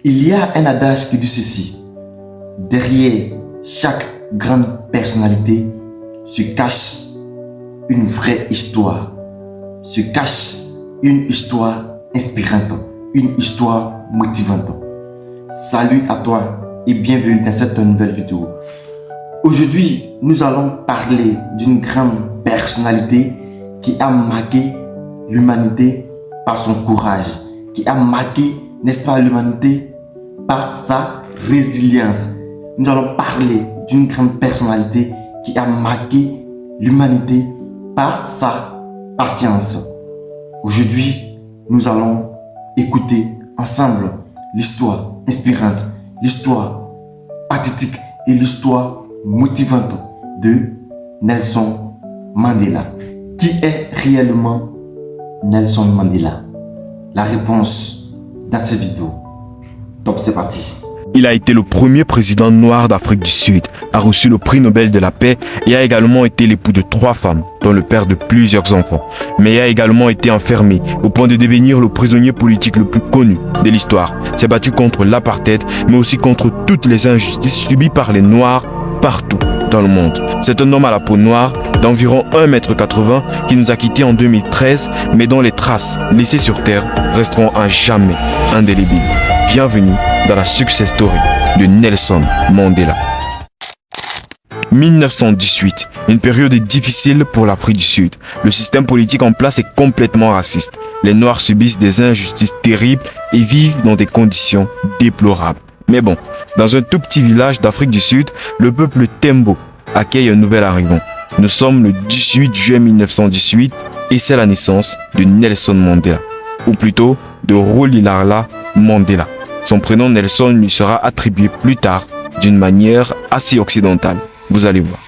Il y a un adage qui dit ceci: derrière chaque grande personnalité se cache une vraie histoire, se cache une histoire inspirante, une histoire motivante. Salut à toi et bienvenue dans cette nouvelle vidéo. Aujourd'hui, nous allons parler d'une grande personnalité qui a marqué l'humanité par son courage, qui a marqué, n'est-ce pas, l'humanité par sa résilience. Nous allons parler d'une grande personnalité qui a marqué l'humanité par sa patience. Aujourd'hui, nous allons écouter ensemble l'histoire inspirante, l'histoire pathétique et l'histoire motivante de Nelson Mandela. Qui est réellement Nelson Mandela? La réponse dans cette vidéo. Top, c'est parti. Il a été le premier président noir d'Afrique du Sud, a reçu le prix Nobel de la paix et a également été l'époux de 3 femmes, dont le père de plusieurs enfants. Mais il a également été enfermé au point de devenir le prisonnier politique le plus connu de l'histoire. S'est battu contre l'apartheid, mais aussi contre toutes les injustices subies par les Noirs partout dans le monde. C'est un homme à la peau noire d'environ 1,80 m qui nous a quittés en 2013, mais dont les traces laissées sur terre resteront à jamais indélébiles. Bienvenue dans la success story de Nelson Mandela. 1918, une période difficile pour l'Afrique du Sud. Le système politique en place est complètement raciste. Les Noirs subissent des injustices terribles et vivent dans des conditions déplorables. Mais bon, dans un tout petit village d'Afrique du Sud, le peuple Tembo accueille un nouvel arrivant. Nous sommes le 18 juin 1918 et c'est la naissance de Nelson Mandela, ou plutôt de Rolihlahla Mandela. Son prénom Nelson lui sera attribué plus tard d'une manière assez occidentale. Vous allez voir.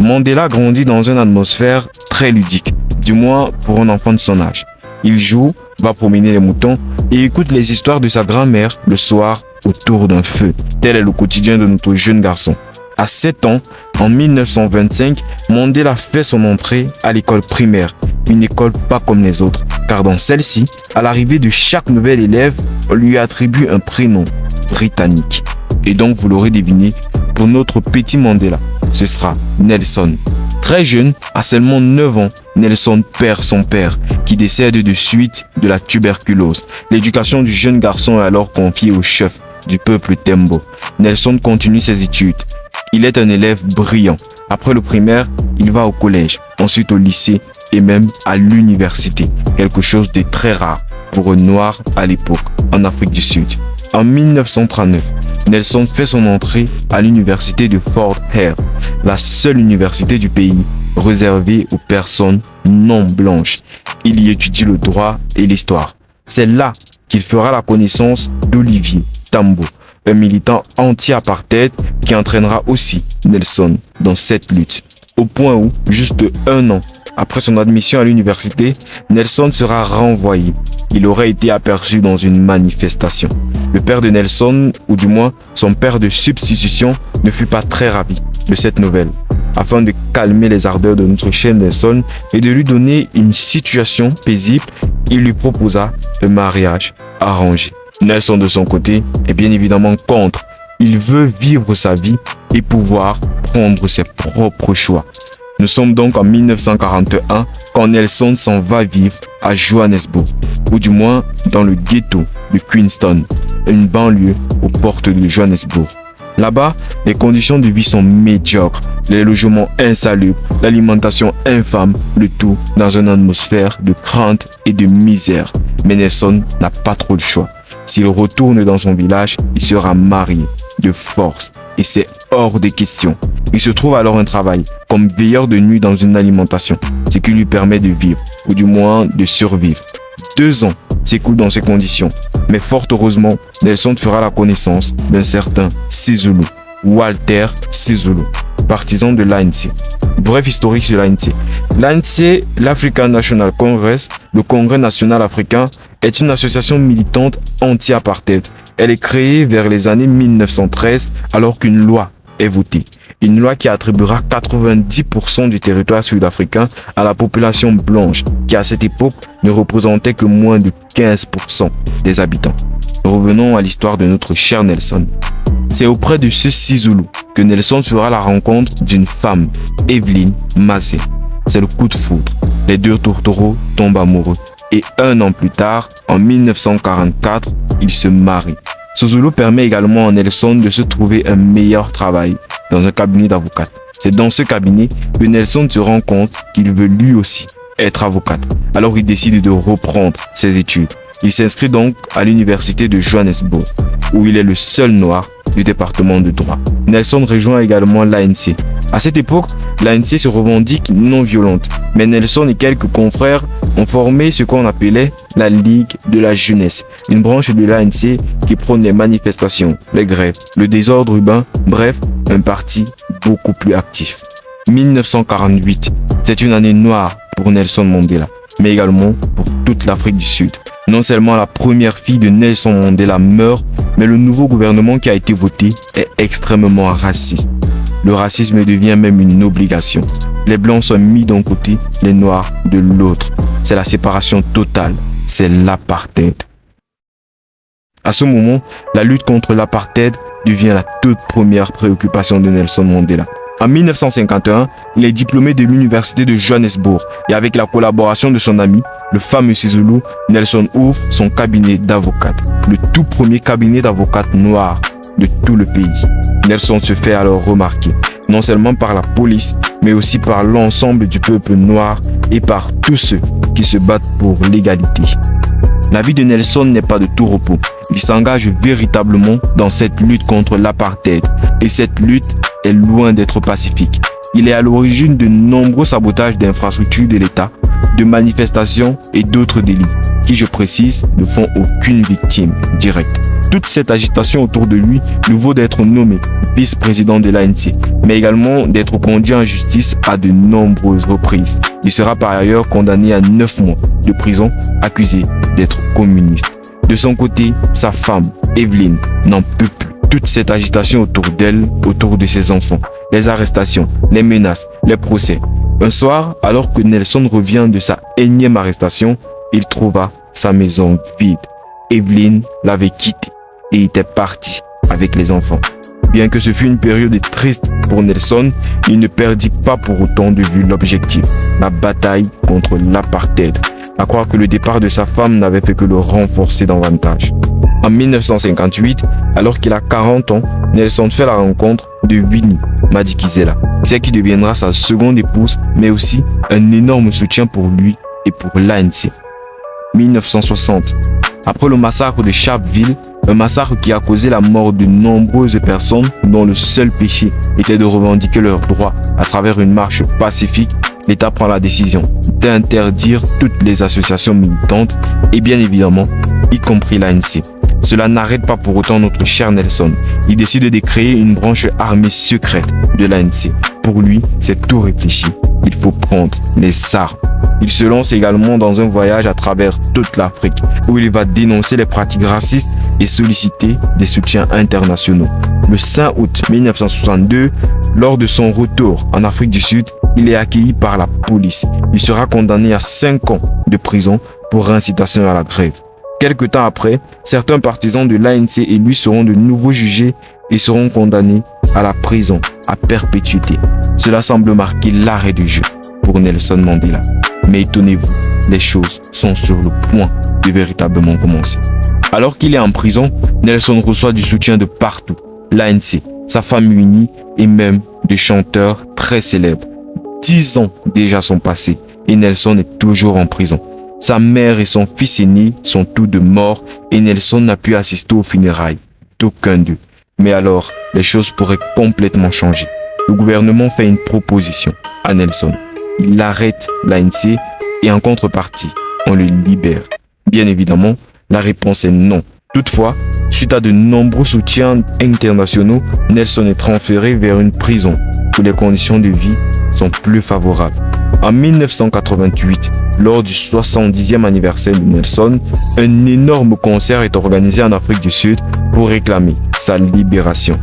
Mandela grandit dans une atmosphère très ludique, du moins pour un enfant de son âge. Il joue, va promener les moutons et écoute les histoires de sa grand-mère le soir autour d'un feu. Tel est le quotidien de notre jeune garçon. À 7 ans, en 1925, Mandela fait son entrée à l'école primaire, une école pas comme les autres, car dans celle-ci, à l'arrivée de chaque nouvel élève, on lui attribue un prénom britannique. Et donc, vous l'aurez deviné, pour notre petit Mandela, ce sera Nelson. Très jeune, à seulement 9 ans, Nelson perd son père, qui décède de suite de la tuberculose. L'éducation du jeune garçon est alors confiée au chef du peuple Tembo. Nelson continue ses études. Il est un élève brillant. Après le primaire, il va au collège, ensuite au lycée et même à l'université. Quelque chose de très rare pour un noir à l'époque en Afrique du Sud. En 1939, Nelson fait son entrée à l'université de Fort Hare, la seule université du pays réservée aux personnes non blanches. Il y étudie le droit et l'histoire. C'est là qu'il fera la connaissance d'Olivier Tambo, un militant anti-apartheid qui entraînera aussi Nelson dans cette lutte. Au point où, juste 1 an après son admission à l'université, Nelson sera renvoyé. Il aurait été aperçu dans une manifestation. Le père de Nelson, ou du moins son père de substitution, ne fut pas très ravi de cette nouvelle. Afin de calmer les ardeurs de notre cher Nelson et de lui donner une situation paisible, il lui proposa un mariage arrangé. Nelson, de son côté, est bien évidemment contre. Il veut vivre sa vie et pouvoir prendre ses propres choix. Nous sommes donc en 1941 quand Nelson s'en va vivre à Johannesburg, ou du moins dans le ghetto de Queenstown, une banlieue aux portes de Johannesburg. Là-bas, les conditions de vie sont médiocres, les logements insalubres, l'alimentation infâme, le tout dans une atmosphère de crainte et de misère. Mais Nelson n'a pas trop de choix. S'il retourne dans son village, il sera marié de force et c'est hors des questions. Il se trouve alors un travail comme veilleur de nuit dans une alimentation, ce qui lui permet de vivre, ou du moins de survivre. 2 ans s'écoulent dans ces conditions, mais fort heureusement, Nelson fera la connaissance d'un certain Sisulu, Walter Sisulu, partisan de l'ANC. Bref historique sur l'ANC. L'ANC, l'African National Congress, le Congrès national africain, est une association militante anti-apartheid. Elle est créée vers les années 1913 alors qu'une loi est votée. Une loi qui attribuera 90% du territoire sud-africain à la population blanche qui à cette époque ne représentait que moins de 15% des habitants. revenons à l'histoire de notre cher Nelson. C'est auprès de ce Sisulu que Nelson fera la rencontre d'une femme, Evelyn Massé. C'est le coup de foudre. Les deux tourtereaux tombent amoureux. Et un an plus tard, en 1944, ils se marient. Sisulu permet également à Nelson de se trouver un meilleur travail dans un cabinet d'avocat. C'est dans ce cabinet que Nelson se rend compte qu'il veut lui aussi être avocat. Alors il décide de reprendre ses études. Il s'inscrit donc à l'université de Johannesburg, où il est le seul noir du département de droit. Nelson rejoint également l'ANC. À cette époque, l'ANC se revendique non violente, mais Nelson et quelques confrères ont formé ce qu'on appelait la Ligue de la jeunesse, une branche de l'ANC qui prône les manifestations, les grèves, le désordre urbain, bref, un parti beaucoup plus actif. 1948, c'est une année noire pour Nelson Mandela, mais également pour toute l'Afrique du Sud. Non seulement la première fille de Nelson Mandela meurt, mais le nouveau gouvernement qui a été voté est extrêmement raciste. Le racisme devient même une obligation. Les blancs sont mis d'un côté, les noirs de l'autre. C'est la séparation totale, c'est l'apartheid. À ce moment, la lutte contre l'apartheid devient la toute première préoccupation de Nelson Mandela. En 1951, il est diplômé de l'université de Johannesburg et avec la collaboration de son ami, le fameux Sisulu, Nelson ouvre son cabinet d'avocat, le tout premier cabinet d'avocat noir de tout le pays. Nelson se fait alors remarquer, non seulement par la police, mais aussi par l'ensemble du peuple noir et par tous ceux qui se battent pour l'égalité. La vie de Nelson n'est pas de tout repos. Il s'engage véritablement dans cette lutte contre l'apartheid et cette lutte est loin d'être pacifique. Il est à l'origine de nombreux sabotages d'infrastructures de l'État, de manifestations et d'autres délits qui, je précise, ne font aucune victime directe. Toute cette agitation autour de lui lui vaut d'être nommé vice-président de l'ANC, mais également d'être conduit en justice à de nombreuses reprises. Il sera par ailleurs condamné à 9 mois de prison, accusé d'être communiste. De son côté, sa femme, Evelyn, n'en peut plus. Toute cette agitation autour d'elle, autour de ses enfants, les arrestations, les menaces, les procès. Un soir, alors que Nelson revient de sa énième arrestation, il trouva sa maison vide. Evelyn l'avait quitté et était partie avec les enfants. Bien que ce fût une période triste pour Nelson, il ne perdit pas pour autant de vue l'objectif, la bataille contre l'apartheid. À croire que le départ de sa femme n'avait fait que le renforcer davantage. En 1958, alors qu'il a 40 ans, Nelson fait la rencontre de Winnie Madikizela, celle qui deviendra sa seconde épouse, mais aussi un énorme soutien pour lui et pour l'ANC. 1960. Après le massacre de Sharpeville, un massacre qui a causé la mort de nombreuses personnes dont le seul péché était de revendiquer leurs droits à travers une marche pacifique, l'État prend la décision d'interdire toutes les associations militantes et bien évidemment, y compris l'ANC. Cela n'arrête pas pour autant notre cher Nelson. Il décide de créer une branche armée secrète de l'ANC. Pour lui, c'est tout réfléchi. Il faut prendre les armes. Il se lance également dans un voyage à travers toute l'Afrique où il va dénoncer les pratiques racistes et solliciter des soutiens internationaux. Le 5 août 1962, lors de son retour en Afrique du Sud, il est accueilli par la police. Il sera condamné à 5 ans de prison pour incitation à la grève. Quelque temps après, certains partisans de l'ANC et lui seront de nouveau jugés et seront condamnés à la prison à perpétuité. Cela semble marquer l'arrêt du jeu pour Nelson Mandela. Mais étonnez-vous, les choses sont sur le point de véritablement commencer. Alors qu'il est en prison, Nelson reçoit du soutien de partout. L'ANC, sa famille unie et même des chanteurs très célèbres. 10 ans déjà sont passés et Nelson est toujours en prison. Sa mère et son fils aîné sont tous deux morts et Nelson n'a pu assister aux funérailles d'aucun d'eux. Mais alors, les choses pourraient complètement changer. Le gouvernement fait une proposition à Nelson. Il arrête l'ANC et en contrepartie, on le libère. Bien évidemment, la réponse est non. Toutefois, suite à de nombreux soutiens internationaux, Nelson est transféré vers une prison où les conditions de vie sont plus favorables. En 1988, lors du 70e anniversaire de Nelson, un énorme concert est organisé en Afrique du Sud pour réclamer sa libération.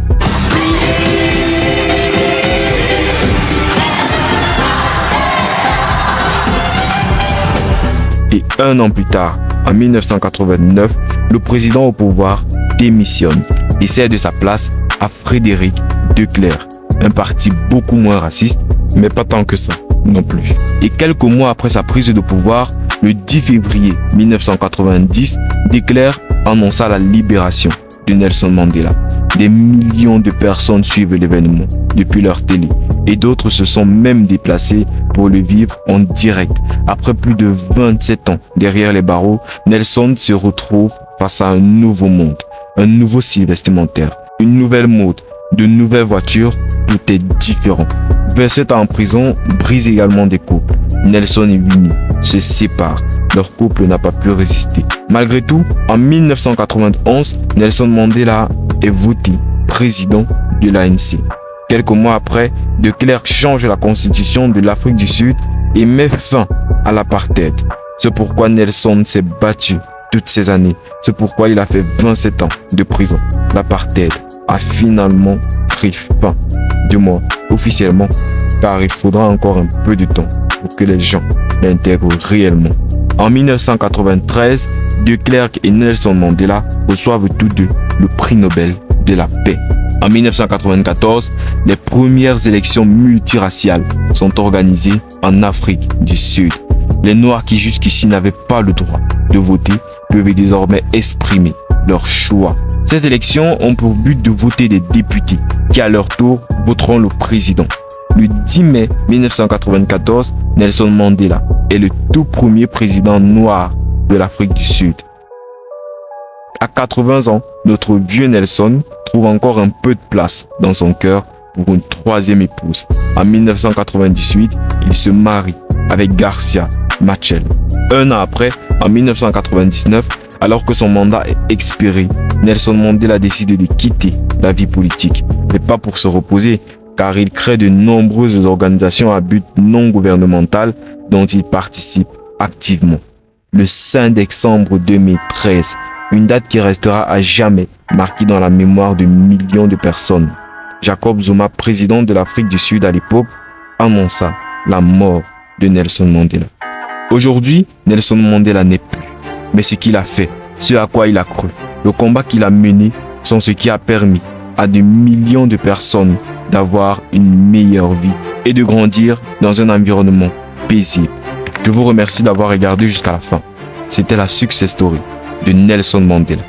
Et un an plus tard, en 1989, le président au pouvoir démissionne et cède sa place à Frédéric de Clercq, un parti beaucoup moins raciste, mais pas tant que ça non plus. Et quelques mois après sa prise de pouvoir, le 10 février 1990, de Clercq annonça la libération de Nelson Mandela. Des millions de personnes suivent l'événement depuis leur télé et d'autres se sont même déplacés pour le vivre en direct. Après plus de 27 ans derrière les barreaux, Nelson se retrouve face à un nouveau monde, un nouveau style vestimentaire, une nouvelle mode, de nouvelles voitures, tout est différent. 27 ans en prison brise également des couples. Nelson et Winnie se séparent. Leur couple n'a pas pu résister. Malgré tout, en 1991, Nelson Mandela est voté président de l'ANC. Quelques mois après, de Clercq change la constitution de l'Afrique du Sud et met fin à l'apartheid. C'est pourquoi Nelson s'est battu toutes ces années. C'est pourquoi il a fait 27 ans de prison. L'apartheid a finalement pris fin, du moins officiellement, car il faudra encore un peu de temps pour que les gens l'intègrent réellement. En 1993, de Clercq et Nelson Mandela reçoivent tous deux le prix Nobel de la paix. En 1994, les premières élections multiraciales sont organisées en Afrique du Sud. Les Noirs qui jusqu'ici n'avaient pas le droit de voter peuvent désormais exprimer leur choix. Ces élections ont pour but de voter des députés qui à leur tour voteront le président. Le 10 mai 1994, Nelson Mandela est le tout premier président noir de l'Afrique du Sud. À 80 ans, notre vieux Nelson trouve encore un peu de place dans son cœur pour une troisième épouse. En 1998, il se marie avec Garcia Machel. Un an après, en 1999, alors que son mandat est expiré, Nelson Mandela décide de quitter la vie politique, mais pas pour se reposer, car il crée de nombreuses organisations à but non gouvernemental dont il participe activement. Le 5 décembre 2013, une date qui restera à jamais marquée dans la mémoire de millions de personnes. Jacob Zuma, président de l'Afrique du Sud à l'époque, annonça la mort de Nelson Mandela. Aujourd'hui, Nelson Mandela n'est plus, mais ce qu'il a fait, ce à quoi il a cru, le combat qu'il a mené sont ce qui a permis à des millions de personnes d'avoir une meilleure vie et de grandir dans un environnement paisible. Je vous remercie d'avoir regardé jusqu'à la fin. C'était la success story de Nelson Mandela.